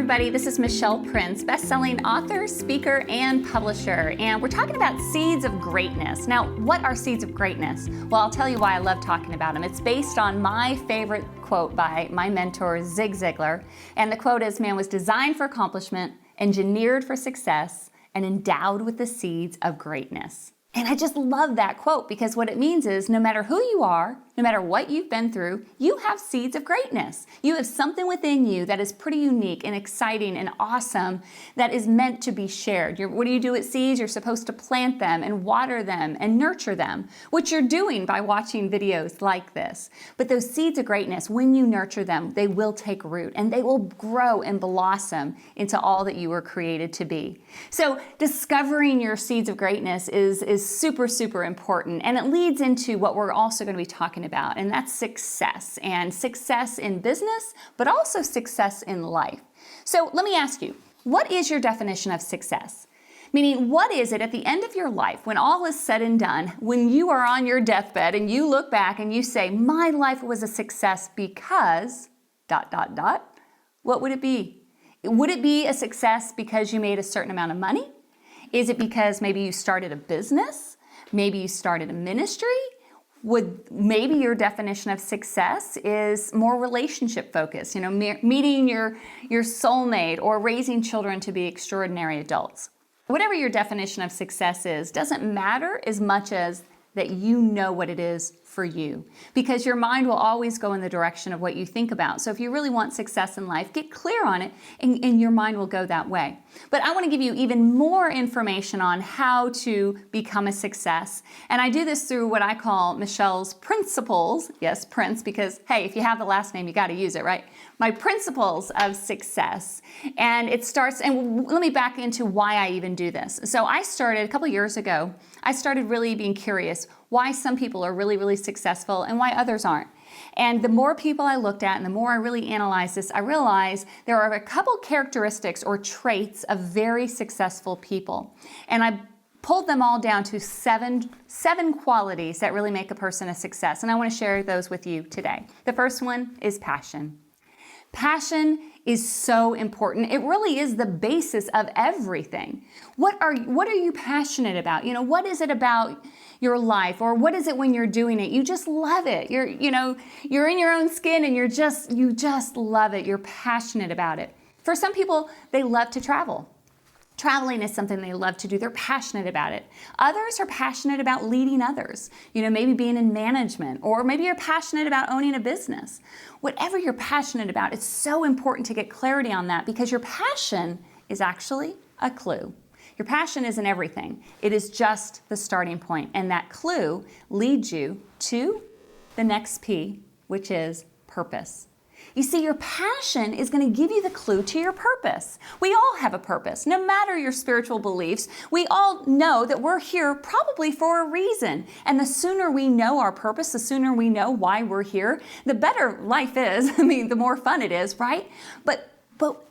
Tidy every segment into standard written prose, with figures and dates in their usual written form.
everybody, this is Michelle Prince, best-selling author, speaker, and publisher, and we're talking about seeds of greatness. Now, what are seeds of greatness? Well, I'll tell you why I love talking about them. It's based on my favorite quote by my mentor, Zig Ziglar, and the quote is, "Man was designed for accomplishment, engineered for success, and endowed with the seeds of greatness." And I just love that quote because what it means is no matter who you are, no matter what you've been through, you have seeds of greatness. You have something within you that is pretty unique and exciting and awesome that is meant to be shared. What do you do with seeds? You're supposed to plant them and water them and nurture them, which you're doing by watching videos like this. But those seeds of greatness, when you nurture them, they will take root and they will grow and blossom into all that you were created to be. So discovering your seeds of greatness is super, super important. And it leads into what we're also going to be talking about, and that's success. And success in business, but also success in life. So let me ask you, what is your definition of success? Meaning, what is it at the end of your life, when all is said and done, when you are on your deathbed and you look back and you say, my life was a success because ... What would it be? Would it be a success because you made a certain amount of money? Is it because maybe you started a business? Maybe you started a ministry? Maybe your definition of success is more relationship focused, meeting your soulmate or raising children to be extraordinary adults. Whatever your definition of success is, doesn't matter as much as that you know what it is for you, because your mind will always go in the direction of what you think about. So if you really want success in life, get clear on it and your mind will go that way. But I want to give you even more information on how to become a success. And I do this through what I call Michelle's principles. Yes, Prince, because hey, if you have the last name, you got to use it, right? My principles of success. And it starts, and let me back into why I even do this. So I started a couple years ago, I started really being curious why some people are really, really successful and why others aren't. And the more people I looked at and the more I really analyzed this, I realized there are a couple characteristics or traits of very successful people. And I pulled them all down to seven qualities that really make a person a success. And I want to share those with you today. The first one is passion. Passion is so important. It really is the basis of everything. What are you passionate about? What is it about your life, or what is it when you're doing it? You just love it. You're in your own skin and you just love it. You're passionate about it. For some people, they love to travel. Traveling is something they love to do. They're passionate about it. Others are passionate about leading others. Maybe being in management, or maybe you're passionate about owning a business. Whatever you're passionate about, it's so important to get clarity on that, because your passion is actually a clue. Your passion isn't everything. It is just the starting point, and that clue leads you to the next P, which is purpose. You see, your passion is going to give you the clue to your purpose. We all have a purpose. No matter your spiritual beliefs, we all know that we're here probably for a reason. And the sooner we know our purpose, the sooner we know why we're here, the better life is. The more fun it is, right? But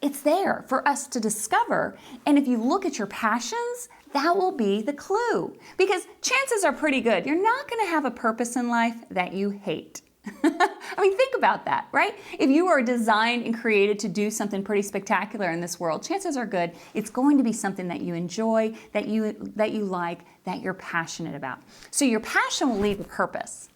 it's there for us to discover. And if you look at your passions, that will be the clue. Because chances are pretty good you're not going to have a purpose in life that you hate. Think about that, right? If you are designed and created to do something pretty spectacular in this world, chances are good it's going to be something that you enjoy, that you like, that you're passionate about. So your passion will lead to purpose.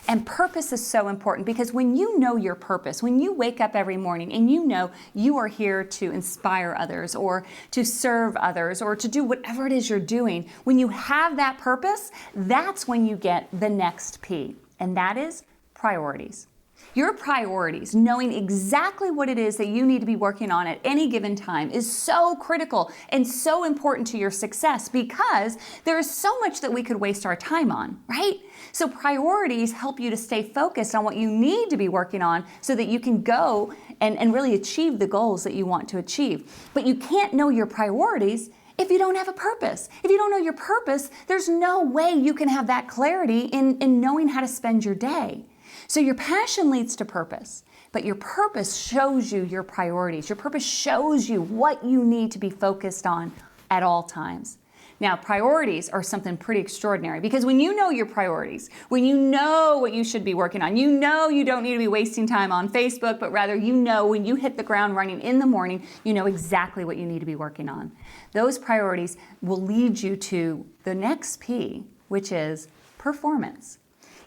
And purpose is so important, because when you know your purpose, when you wake up every morning and you know you are here to inspire others or to serve others or to do whatever it is you're doing, when you have that purpose, that's when you get the next P, and that is priorities. Your priorities, knowing exactly what it is that you need to be working on at any given time, is so critical and so important to your success, because there is so much that we could waste our time on, right? So priorities help you to stay focused on what you need to be working on so that you can go and really achieve the goals that you want to achieve. But you can't know your priorities if you don't have a purpose. If you don't know your purpose, there's no way you can have that clarity in knowing how to spend your day. So your passion leads to purpose, but your purpose shows you your priorities. Your purpose shows you what you need to be focused on at all times. Now, priorities are something pretty extraordinary, because when you know your priorities, when you know what you should be working on, you know you don't need to be wasting time on Facebook, but rather you know when you hit the ground running in the morning, you know exactly what you need to be working on. Those priorities will lead you to the next P, which is performance.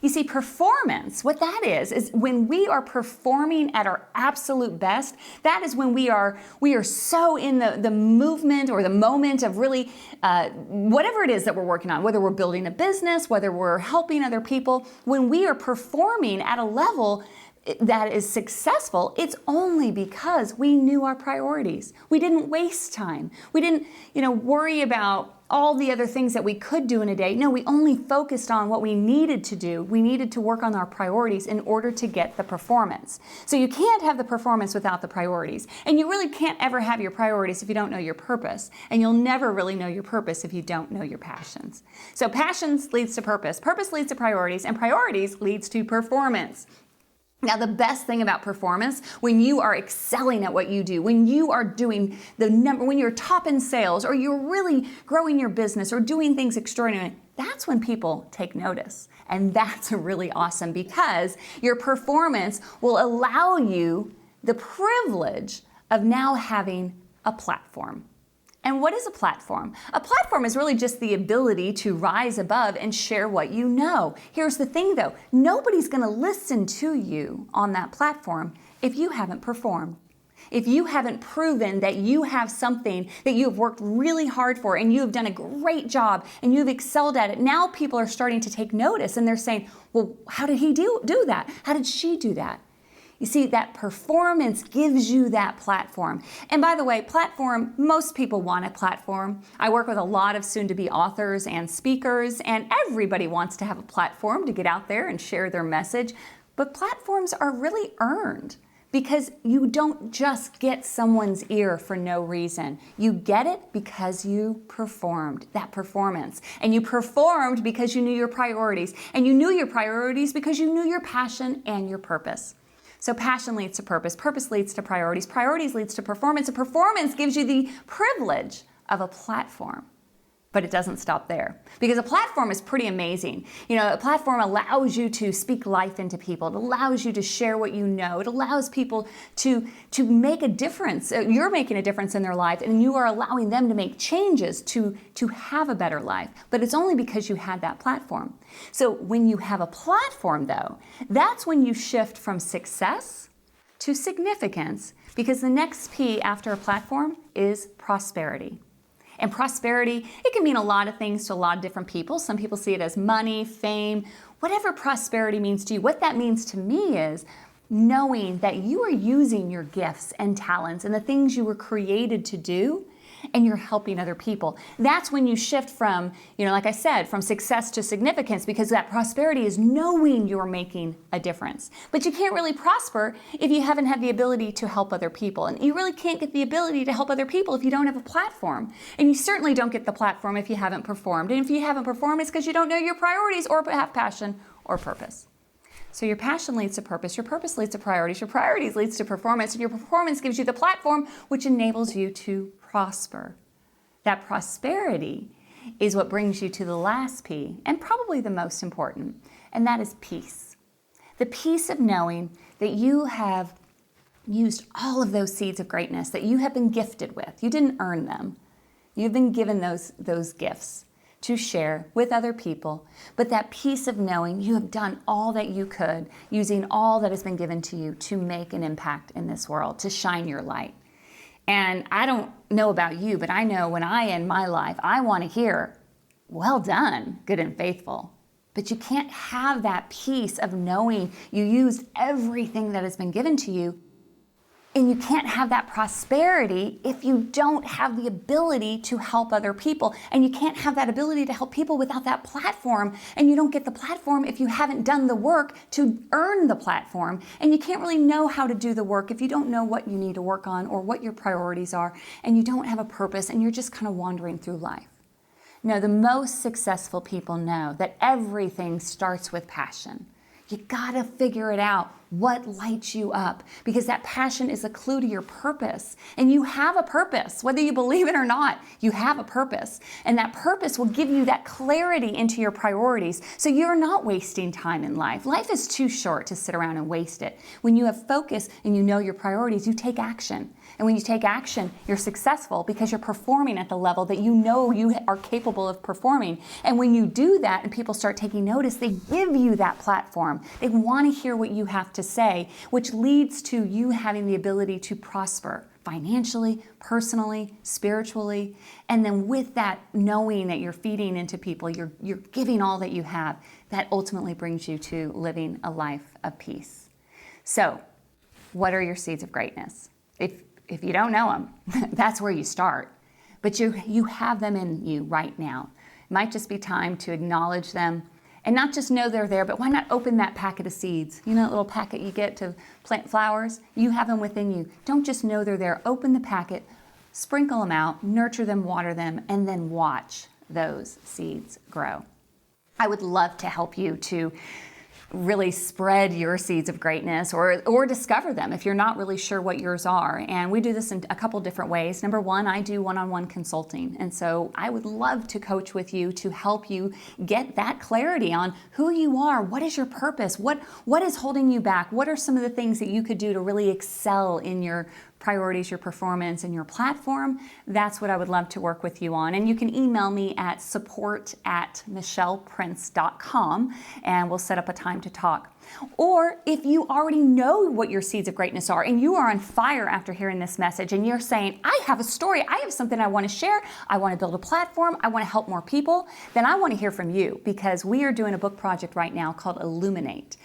You see, performance, what that is when we are performing at our absolute best. That is when we are so in the movement or the moment of really whatever it is that we're working on, whether we're building a business, whether we're helping other people. When we are performing at a level that is successful, it's only because we knew our priorities. We didn't waste time. We didn't, worry about all the other things that we could do in a day. No, we only focused on what we needed to do. We needed to work on our priorities in order to get the performance. So you can't have the performance without the priorities. And you really can't ever have your priorities if you don't know your purpose. And you'll never really know your purpose if you don't know your passions. So passions leads to purpose. Purpose leads to priorities. And priorities leads to performance. Now, the best thing about performance, when you are excelling at what you do, when you are doing when you're top in sales, or you're really growing your business or doing things extraordinary, that's when people take notice. And that's really awesome, because your performance will allow you the privilege of now having a platform. And what is a platform? A platform is really just the ability to rise above and share what you know. Here's the thing though, nobody's gonna listen to you on that platform if you haven't performed. If you haven't proven that you have something that you have worked really hard for and you have done a great job and you've excelled at it, now people are starting to take notice and they're saying, well, how did he do that? How did she do that? You see, that performance gives you that platform. And by the way, platform, most people want a platform. I work with a lot of soon-to-be authors and speakers, and everybody wants to have a platform to get out there and share their message. But platforms are really earned, because you don't just get someone's ear for no reason. You get it because you performed, that performance. And you performed because you knew your priorities. And you knew your priorities because you knew your passion and your purpose. So passion leads to purpose, purpose leads to priorities, priorities leads to performance, and performance gives you the privilege of a platform. But it doesn't stop there, because a platform is pretty amazing. A platform allows you to speak life into people. It allows you to share what you know. It allows people to make a difference. You're making a difference in their life, and you are allowing them to make changes to have a better life. But it's only because you had that platform. So when you have a platform, though, that's when you shift from success to significance, because the next P after a platform is prosperity. And prosperity, it can mean a lot of things to a lot of different people. Some people see it as money, fame, whatever prosperity means to you. What that means to me is knowing that you are using your gifts and talents and the things you were created to do, and you're helping other people. That's when you shift from, like I said, from success to significance, because that prosperity is knowing you're making a difference. But you can't really prosper if you haven't had the ability to help other people. And you really can't get the ability to help other people if you don't have a platform. And you certainly don't get the platform if you haven't performed. And if you haven't performed, it's because you don't know your priorities or have passion or purpose. So your passion leads to purpose, your purpose leads to priorities, your priorities leads to performance, and your performance gives you the platform which enables you to prosper. That prosperity is what brings you to the last P, and probably the most important, and that is peace. The peace of knowing that you have used all of those seeds of greatness that you have been gifted with. You didn't earn them. You've been given those gifts to share with other people, but that peace of knowing you have done all that you could, using all that has been given to you to make an impact in this world, to shine your light. And I don't know about you, but I know when I end my life, I want to hear, well done, good and faithful. But you can't have that peace of knowing you used everything that has been given to you. And you can't have that prosperity if you don't have the ability to help other people. And you can't have that ability to help people without that platform. And you don't get the platform if you haven't done the work to earn the platform. And you can't really know how to do the work if you don't know what you need to work on or what your priorities are. And you don't have a purpose and you're just kind of wandering through life. No, the most successful people know that everything starts with passion. You gotta figure it out. What lights you up? Because that passion is a clue to your purpose. And you have a purpose, whether you believe it or not, you have a purpose. And that purpose will give you that clarity into your priorities so you're not wasting time in life. Life is too short to sit around and waste it. When you have focus and you know your priorities, you take action. And when you take action, you're successful because you're performing at the level that you know you are capable of performing. And when you do that and people start taking notice, they give you that platform. They want to hear what you have to say, which leads to you having the ability to prosper financially, personally, spiritually. And then with that, knowing that you're feeding into people, you're giving all that you have, that ultimately brings you to living a life of peace. So, what are your seeds of greatness? If you don't know them, that's where you start. But you have them in you right now. It might just be time to acknowledge them and not just know they're there, but why not open that packet of seeds? You know that little packet you get to plant flowers? You have them within you. Don't just know they're there. Open the packet, sprinkle them out, nurture them, water them, and then watch those seeds grow. I would love to help you to really spread your seeds of greatness or discover them if you're not really sure what yours are. And we do this in a couple different ways. Number one, I do one-on-one consulting. And so I would love to coach with you to help you get that clarity on who you are, what is your purpose, what is holding you back, what are some of the things that you could do to really excel in your priorities, your performance, and your platform. That's what I would love to work with you on. And you can email me at support@michelleprince.com and we'll set up a time to talk. Or if you already know what your seeds of greatness are and you are on fire after hearing this message and you're saying, I have a story, I have something I want to share, I want to build a platform, I want to help more people, then I want to hear from you because we are doing a book project right now called Illuminate.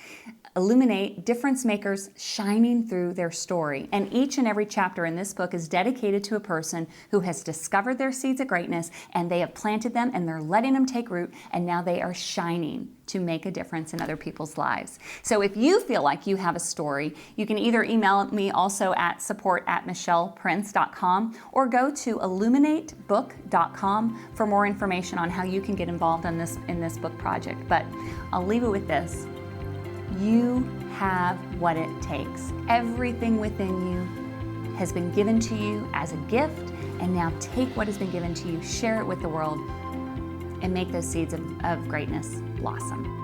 Illuminate difference makers shining through their story. And each and every chapter in this book is dedicated to a person who has discovered their seeds of greatness and they have planted them and they're letting them take root and now they are shining to make a difference in other people's lives. So if you feel like you have a story, you can either email me also at support@michelleprince.com or go to illuminatebook.com for more information on how you can get involved in this book project. But I'll leave it with this. You have what it takes. Everything within you has been given to you as a gift, and now take what has been given to you, share it with the world, and make those seeds of greatness blossom.